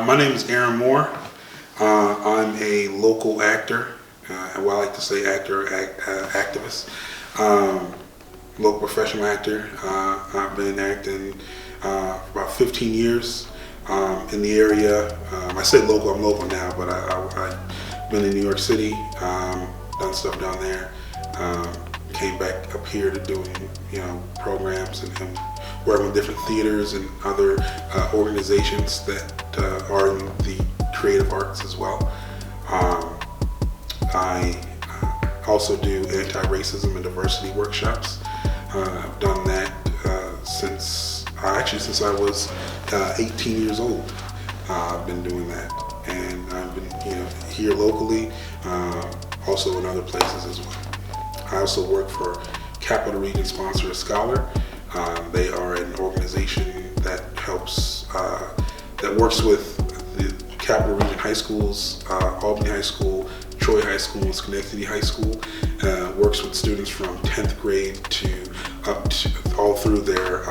My name is Aaron Moore. I'm a local actor. Well, I like to say activist. Local professional actor. I've been acting for about 15 years in the area. I say local, I'm local now, but I've been in New York City, done stuff down there. Came back up here to doing, programs and working with different theaters and other organizations that are in the creative arts as well. I also do anti-racism and diversity workshops. I've done that since I was 18 years old. I've been doing that, and I've been here locally, also in other places as well. I also work for Capital Region Sponsored Scholar. They are an organization that helps, that works with the Capital Region high schools, Albany High School, Troy High School, and Schenectady High School. Works with students from 10th grade to up to all through their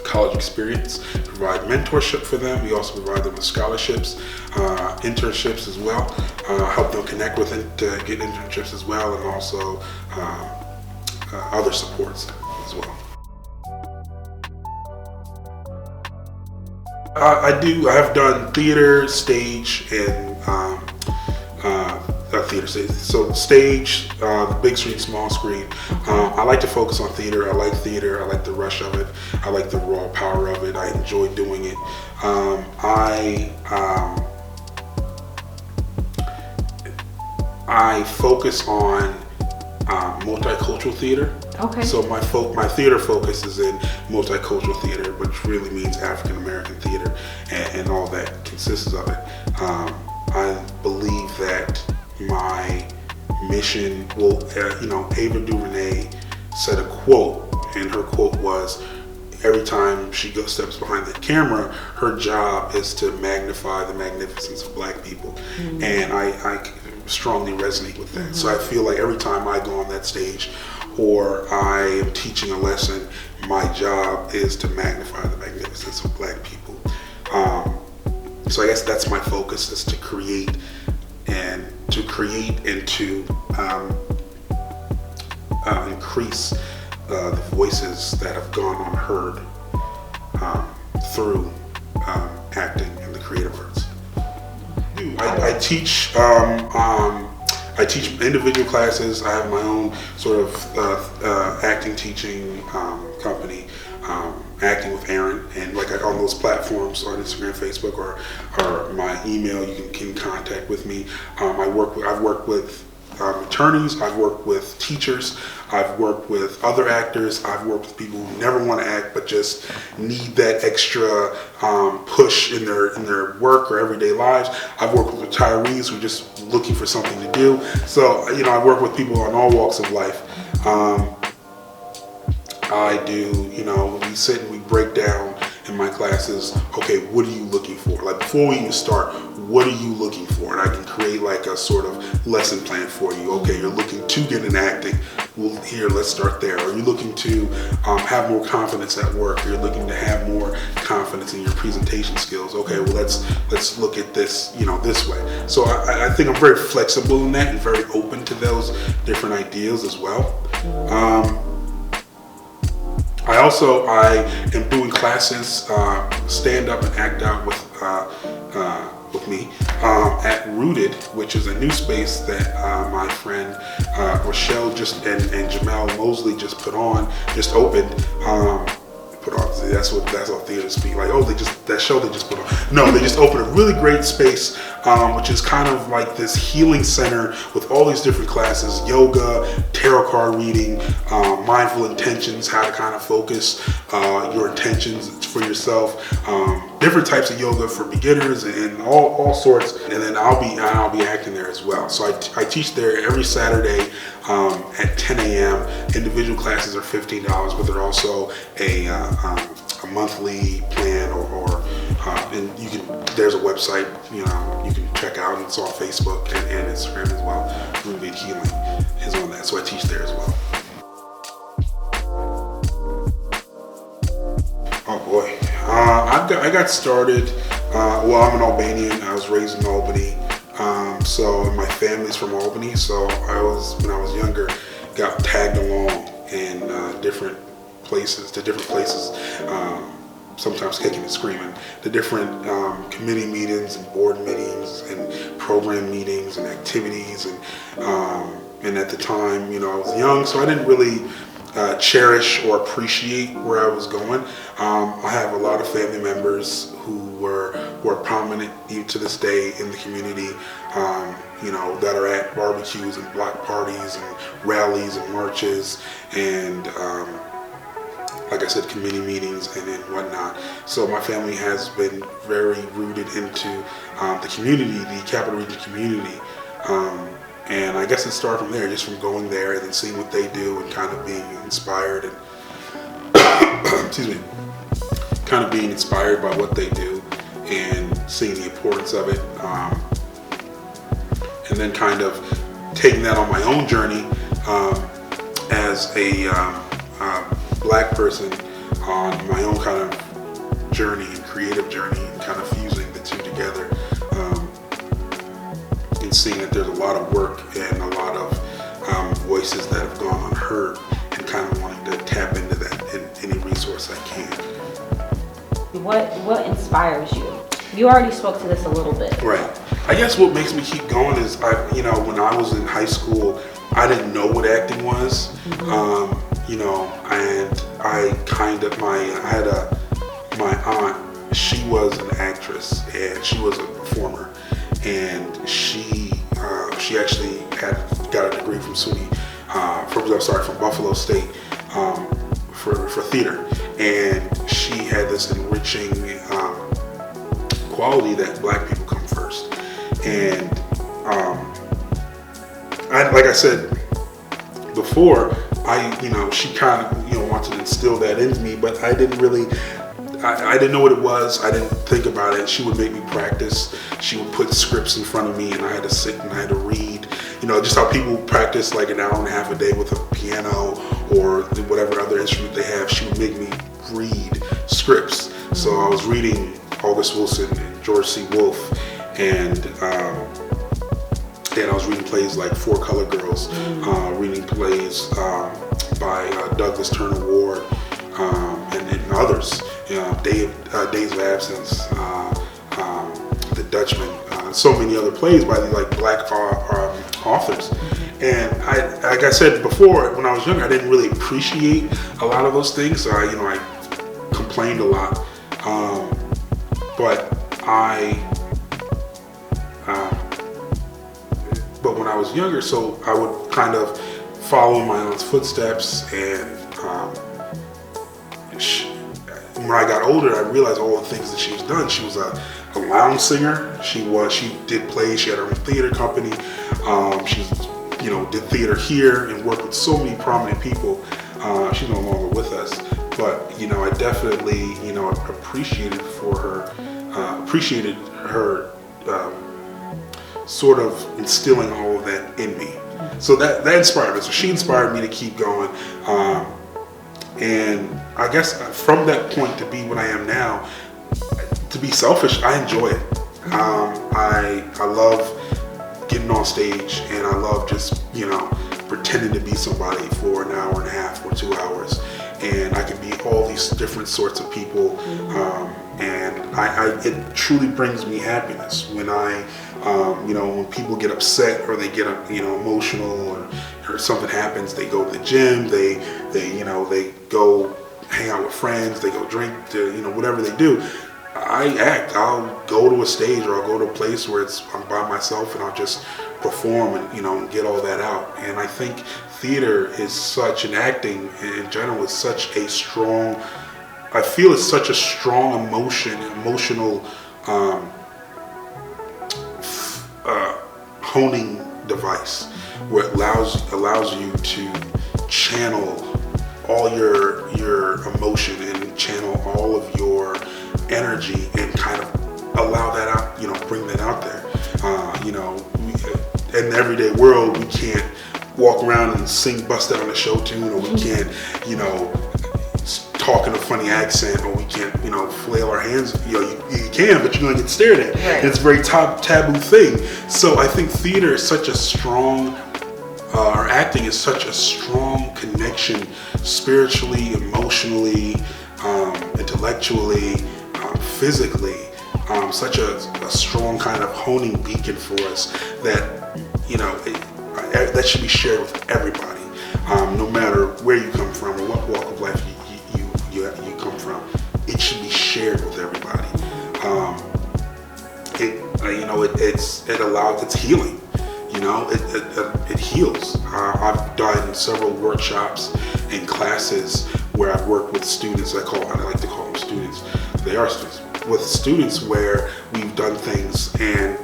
college experience. Provide mentorship for them. We also provide them with scholarships, internships as well. Help them connect with it, get internships as well, and also other supports as well. I have done theater, stage, and theater stage. So stage, the big screen, small screen. I like to focus on theater. I like theater. I like the rush of it. I like the raw power of it. I enjoy doing it. I focus on multicultural theater. Okay. So my theater focus is in multicultural theater, which really means African American theater, and all that consists of it. I believe that my mission will, Ava DuVernay said a quote, and her quote was, every time she steps behind the camera, her job is to magnify the magnificence of Black people. Mm-hmm. And I strongly resonate with that. Mm-hmm. So I feel like every time I go on that stage or I am teaching a lesson, my job is to magnify the magnificence of Black people. So I guess that's my focus, is to create and to increase the voices that have gone unheard through acting and the creative arts. I teach individual classes. I have my own sort of acting teaching company, Acting with Aaron, and on those platforms on Instagram, Facebook, or my email, you can contact with me. I've worked with attorneys, I've worked with teachers, I've worked with other actors, I've worked with people who never want to act but just need that extra push in their work or everyday lives. I've worked with retirees who are just looking for something to do. So I work with people on all walks of life. I do, we sit and we break down in my classes, okay, what are you looking for? Like, before we even start, what are you looking for? And I can create like a sort of lesson plan for you. Okay, you're looking to get in acting. Well, here, let's start there. Are you looking to have more confidence at work? You're looking to have more confidence in your presentation skills. Okay, well, let's look at this, this way. So I think I'm very flexible in that and very open to those different ideas as well. I am doing classes, stand up and act out with me at Rooted, which is a new space that my friend Rochelle and Jamel Mosley just opened. That's how theaters speak. Like, that show they just put on. No, they just opened a really great space, which is kind of like this healing center with all these different classes: yoga, tarot card reading, mindful intentions, how to kind of focus your intentions for yourself, different types of yoga for beginners, and all sorts. And then I'll be acting there as well. So I teach there every Saturday at 10 a.m. Individual classes are $15, but they're also a monthly plan, and there's a website you can check out, and it's on Facebook and Instagram as well. Rooted Healing is on that, so I teach there as well. Oh boy, I got started Well, I'm an Albanian. I was raised in Albany. So my family's from Albany. So when I was younger, got tagged along in different places, sometimes kicking and screaming, the different committee meetings and board meetings and program meetings and activities. And at the time, I was young, so I didn't really cherish or appreciate where I was going. I have a lot of family members who were prominent even to this day in the community, that are at barbecues and block parties and rallies and marches and like I said, committee meetings and whatnot. So my family has been very rooted into the community, the Capital Region community. And I guess it started from there, just from going there and then seeing what they do and kind of being inspired and excuse me, kind of being inspired by what they do and seeing the importance of it. And then kind of taking that on my own journey as a Black person on my own kind of journey and creative journey, and kind of fusing the two together, and seeing that there's a lot of work and a lot of voices that have gone unheard, and kind of wanting to tap into that in any resource I can. What inspires you? You already spoke to this a little bit. Right. I guess what makes me keep going is when I was in high school, I didn't know what acting was. Mm-hmm. And my aunt, she was an actress and she was a performer, and she actually got a degree from from Buffalo State for theater, and she had this enriching quality that Black people come first, and like I said before, she kind of wanted to instill that into me, but I didn't know what it was. I didn't think about it. She would make me practice. She would put scripts in front of me, and I had to sit and I had to read. Just how people practice like an hour and a half a day with a piano or whatever other instrument they have. She would make me read scripts. So I was reading August Wilson and George C. Wolfe, and I was reading plays like Four Color Girls, reading plays by Douglas Turner Ward, and others. Days of Absence, The Dutchman, so many other plays by like Black authors. And like I said before, when I was younger, I didn't really appreciate a lot of those things. So I complained a lot, but when I was younger, so I would kind of follow in my aunt's footsteps, and when I got older, I realized all the things that she's done. She was a lounge singer. She did plays. She had her own theater company. She did theater here and worked with so many prominent people. She's no longer with us, but I definitely appreciated her sort of instilling all of that in me. So that inspired me. So she inspired me to keep going. And I guess from that point to be what I am now, to be selfish, I enjoy it. I love getting on stage, and I love just, pretending to be somebody for an hour and a half or 2 hours. And I can be all these different sorts of people. And it truly brings me happiness when when people get upset or they get emotional or something happens. They go to the gym, they go hang out with friends, they go drink, whatever they do. I act. I'll go to a stage or I'll go to a place where I'm by myself, and I'll just perform and get all that out. And I think theater is such, and acting in general is such a strong, I feel it's such a strong emotional honing device, where it allows you to channel all your emotion and channel all of your energy and kind of allow that out, bring that out there. In the everyday world, we can't walk around and sing Bust Out on a Show tune, or we can't, talk in a funny accent, or we can't, flail our hands. You can, but you're gonna get stared at. Right. It's a very taboo thing. So I think theater is such a strong, or acting is such a strong connection, spiritually, emotionally, intellectually, physically. Such a strong kind of honing beacon for us that, that should be shared with everybody, no matter where you come from or what walk of life you come from. It should be shared with everybody. It's healing. It heals. I've done several workshops and classes where I've worked with students. I like to call them students. They are students. With students where we've done things and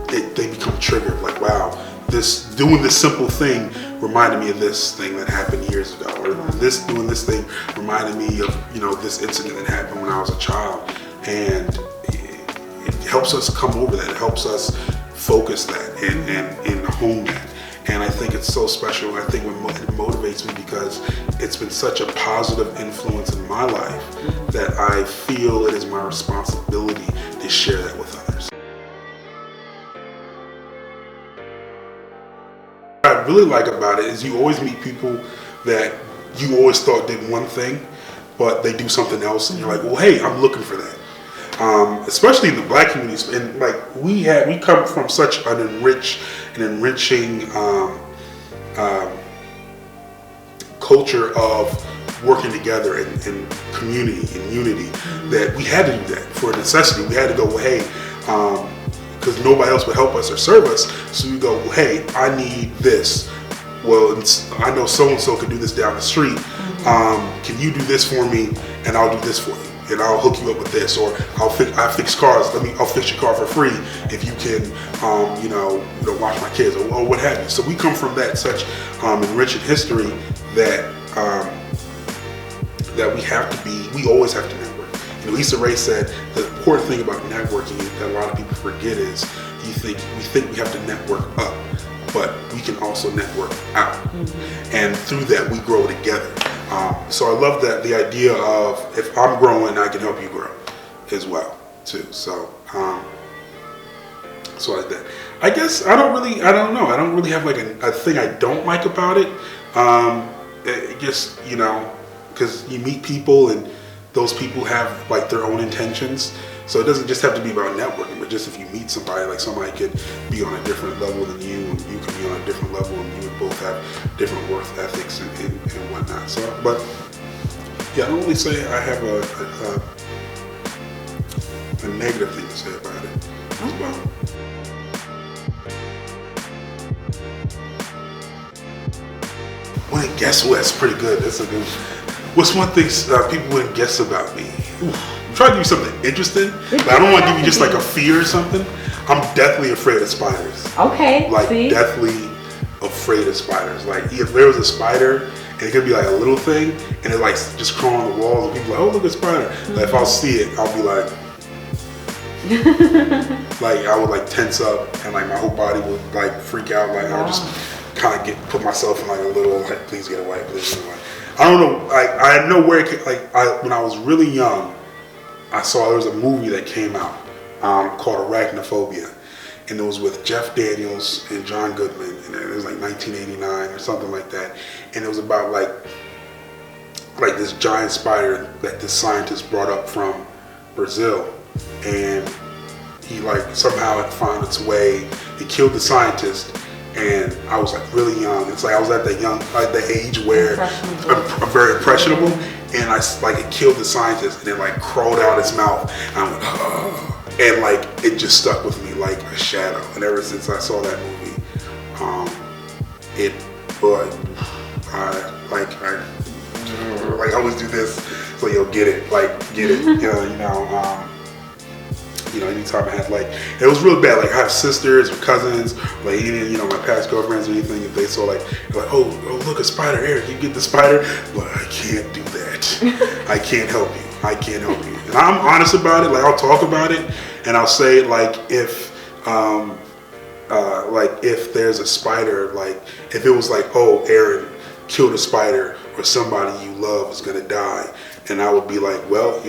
they become triggered. Like, wow, doing this simple thing reminded me of this thing that happened years ago, or doing this thing reminded me of this incident that happened when I was a child. And it helps us come over that. It helps us focus that and hone that. And I think it's so special. I think it motivates me because it's been such a positive influence in my life that I feel it is my responsibility to share that with others. What I really like about it is you always meet people that you always thought did one thing, but they do something else, and you're like, well, hey, I'm looking for that. Especially in the Black communities, and like we come from such an enriching culture of working together and community and unity, that we had to do that for a necessity. We had to go, well, hey, because nobody else would help us or serve us, so we go, well, hey, I need this. Well, I know so-and-so can do this down the street. Can you do this for me, and I'll do this for you? And I'll hook you up with this, or I fix cars. I'll fix your car for free if you can, watch my kids, or what have you. So we come from that such enriching history that we always have to network. Issa Rae said the important thing about networking that a lot of people forget is we think we have to network up, but we can also network out, and through that we grow together. So I love that the idea of if I'm growing, I can help you grow as well too. So like that. I guess I don't know. I don't really have like a thing I don't like about it. Just because you meet people and those people have like their own intentions. So it doesn't just have to be about networking, but just if you meet somebody, like somebody could be on a different level than you, and you could be on a different level, and you would both have different worth ethics and whatnot. So, but yeah, I don't really say I have a negative thing to say about it as well. Wouldn't guess what? That's pretty good. That's a good. What's one thing people wouldn't guess about me? I'm trying to do something interesting, but I don't want to give you just like a fear or something. I'm deathly afraid of spiders. Okay. Like deathly afraid of spiders. Like if there was a spider and it could be like a little thing and it like just crawl on the walls and people are like, oh, look at a spider. Like if I'll see it, I'll be like, like I would like tense up and like my whole body would like freak out. Like I would just kind of put myself in like a little like, please get away, please get away. I don't know. Like I know where it could, when I was really young, I saw there was a movie that came out called Arachnophobia, and it was with Jeff Daniels and John Goodman, and it was like 1989 or something like that, and it was about like this giant spider that this scientist brought up from Brazil, and he like somehow it found its way. It killed the scientist. And I was like really young. It's like I was at that age where I'm very impressionable, and it killed the scientist, and it like crawled out its mouth. And I went, oh, and like it just stuck with me like a shadow. And ever since I saw that movie, I always do this, so you'll get it, anytime I had it was real bad. Like I have sisters or cousins, like my past girlfriends or anything. If they saw like, oh look, a spider, Eric, you get the spider. But I can't do that. I can't help you. And I'm honest about it. Like I'll talk about it, and I'll say if there's a spider, like if it was like, oh, Aaron killed a spider, or somebody you love is gonna die, and I would be like, well,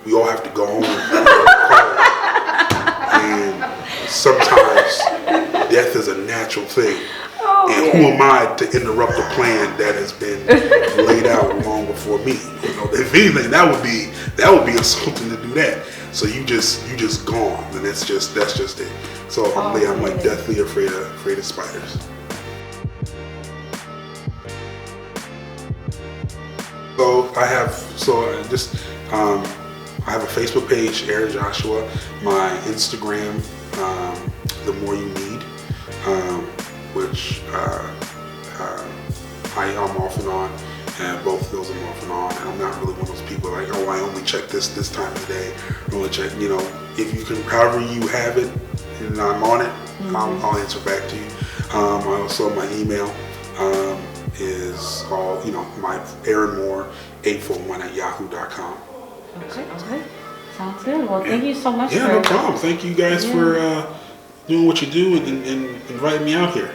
we all have to go home and sometimes death is a natural thing. And who am I to interrupt a plan that has been laid out long before me? If anything, that would be something to do that. So you just gone, and that's just it. So I'm like deathly afraid of spiders. So I have a Facebook page, Aaron Joshua. My Instagram, The More You Need, which I am off and on, and both of those I'm off and on. And I'm not really one of those people like, oh, I only check this time of the day. I only check, if you can, however you have it, and I'm on it, I'll answer back to you. Also, my email is all, my Aaron Moore 841@yahoo.com. Okay. Sounds good. Well, thank you so much. Yeah, no problem. Thank you guys for doing what you do and inviting me out here.